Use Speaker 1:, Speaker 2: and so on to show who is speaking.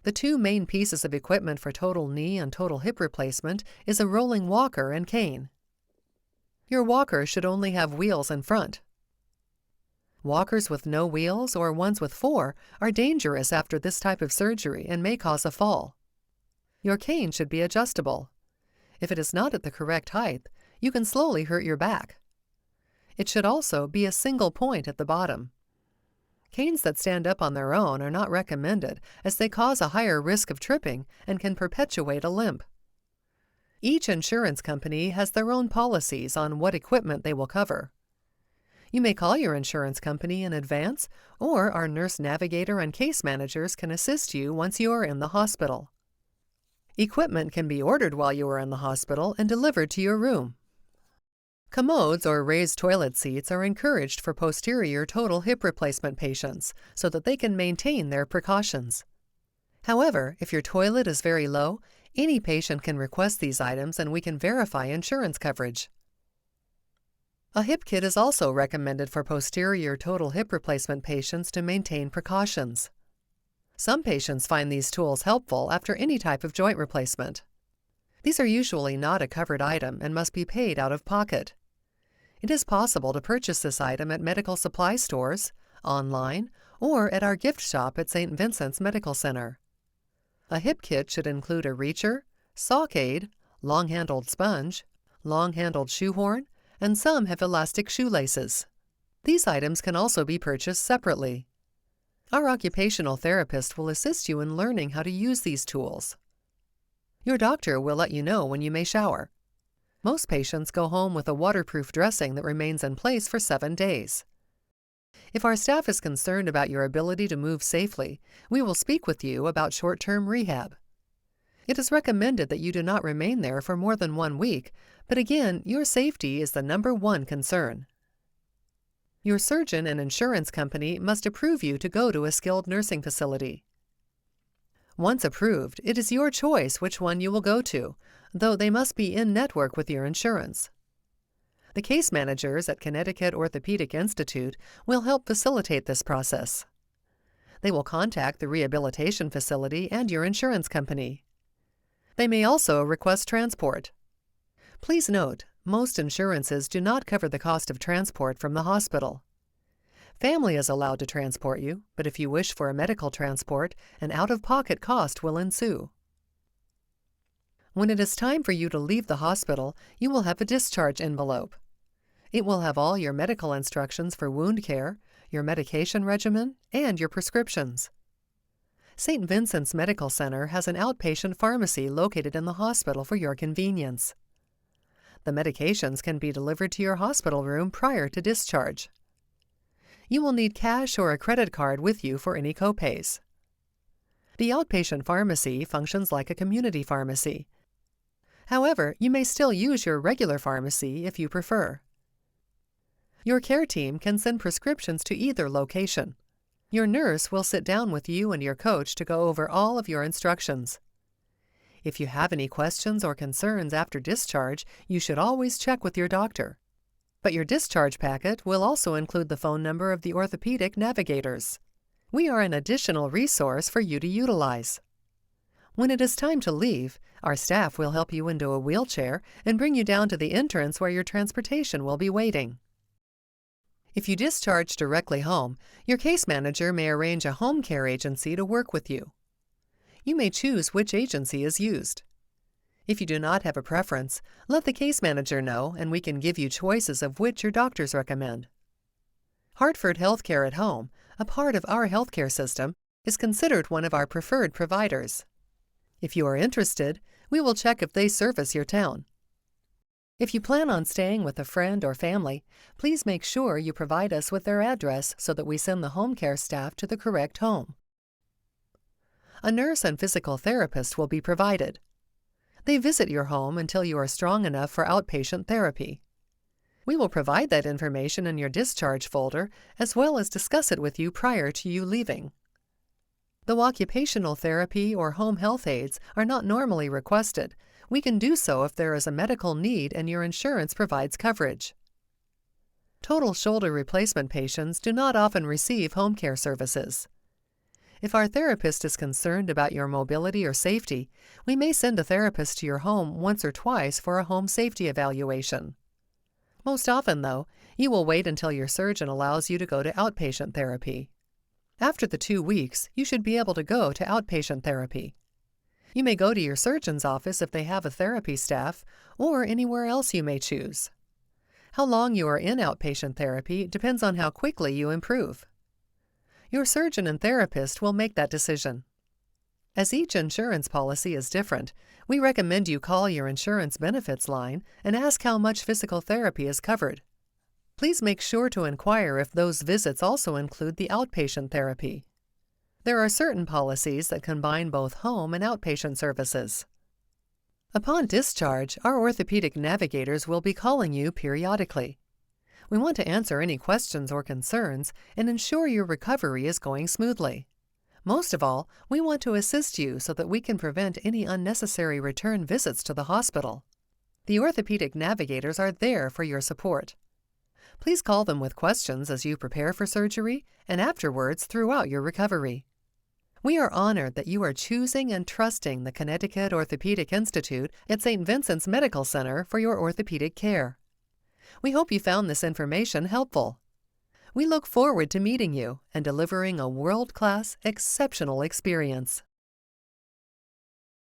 Speaker 1: The two main pieces of equipment for total knee and total hip replacement is a rolling walker and cane. Your walker should only have wheels in front. Walkers with no wheels or ones with 4 are dangerous after this type of surgery and may cause a fall. Your cane should be adjustable. If it is not at the correct height, you can slowly hurt your back. It should also be a single point at the bottom. Canes that stand up on their own are not recommended as they cause a higher risk of tripping and can perpetuate a limp. Each insurance company has their own policies on what equipment they will cover. You may call your insurance company in advance, or our nurse navigator and case managers can assist you once you are in the hospital. Equipment can be ordered while you are in the hospital and delivered to your room. Commodes or raised toilet seats are encouraged for posterior total hip replacement patients so that they can maintain their precautions. However, if your toilet is very low, any patient can request these items and we can verify insurance coverage. A hip kit is also recommended for posterior total hip replacement patients to maintain precautions. Some patients find these tools helpful after any type of joint replacement. These are usually not a covered item and must be paid out of pocket. It is possible to purchase this item at medical supply stores, online, or at our gift shop at St. Vincent's Medical Center. A hip kit should include a reacher, sock aid, long-handled sponge, long-handled shoehorn, and some have elastic shoelaces. These items can also be purchased separately. Our occupational therapist will assist you in learning how to use these tools. Your doctor will let you know when you may shower. Most patients go home with a waterproof dressing that remains in place for 7 days. If our staff is concerned about your ability to move safely, we will speak with you about short-term rehab. It is recommended that you do not remain there for more than 1 week, but again, your safety is the #1 concern. Your surgeon and insurance company must approve you to go to a skilled nursing facility. Once approved, it is your choice which one you will go to, though they must be in network with your insurance. The case managers at Connecticut Orthopedic Institute will help facilitate this process. They will contact the rehabilitation facility and your insurance company. They may also request transport. Please note, most insurances do not cover the cost of transport from the hospital. Family is allowed to transport you, but if you wish for a medical transport, an out-of-pocket cost will ensue. When it is time for you to leave the hospital, you will have a discharge envelope. It will have all your medical instructions for wound care, your medication regimen, and your prescriptions. St. Vincent's Medical Center has an outpatient pharmacy located in the hospital for your convenience. The medications can be delivered to your hospital room prior to discharge. You will need cash or a credit card with you for any copays. The outpatient pharmacy functions like a community pharmacy. However, you may still use your regular pharmacy if you prefer. Your care team can send prescriptions to either location. Your nurse will sit down with you and your coach to go over all of your instructions. If you have any questions or concerns after discharge, you should always check with your doctor. But your discharge packet will also include the phone number of the orthopedic navigators. We are an additional resource for you to utilize. When it is time to leave, our staff will help you into a wheelchair and bring you down to the entrance where your transportation will be waiting. If you discharge directly home, your case manager may arrange a home care agency to work with you. You may choose which agency is used. If you do not have a preference, let the case manager know and we can give you choices of which your doctors recommend. Hartford Healthcare at Home, a part of our healthcare system, is considered one of our preferred providers. If you are interested, we will check if they service your town. If you plan on staying with a friend or family, please make sure you provide us with their address so that we send the home care staff to the correct home. A nurse and physical therapist will be provided. They visit your home until you are strong enough for outpatient therapy. We will provide that information in your discharge folder as well as discuss it with you prior to you leaving. Though occupational therapy or home health aides are not normally requested, we can do so if there is a medical need and your insurance provides coverage. Total shoulder replacement patients do not often receive home care services. If our therapist is concerned about your mobility or safety, we may send a therapist to your home once or twice for a home safety evaluation. Most often, though, you will wait until your surgeon allows you to go to outpatient therapy. After the 2 weeks, you should be able to go to outpatient therapy. You may go to your surgeon's office if they have a therapy staff, or anywhere else you may choose. How long you are in outpatient therapy depends on how quickly you improve. Your surgeon and therapist will make that decision. As each insurance policy is different, we recommend you call your insurance benefits line and ask how much physical therapy is covered. Please make sure to inquire if those visits also include the outpatient therapy. There are certain policies that combine both home and outpatient services. Upon discharge, our orthopedic navigators will be calling you periodically. We want to answer any questions or concerns and ensure your recovery is going smoothly. Most of all, we want to assist you so that we can prevent any unnecessary return visits to the hospital. The orthopedic navigators are there for your support. Please call them with questions as you prepare for surgery and afterwards throughout your recovery. We are honored that you are choosing and trusting the Connecticut Orthopedic Institute at St. Vincent's Medical Center for your orthopedic care. We hope you found this information helpful. We look forward to meeting you and delivering a world-class, exceptional experience.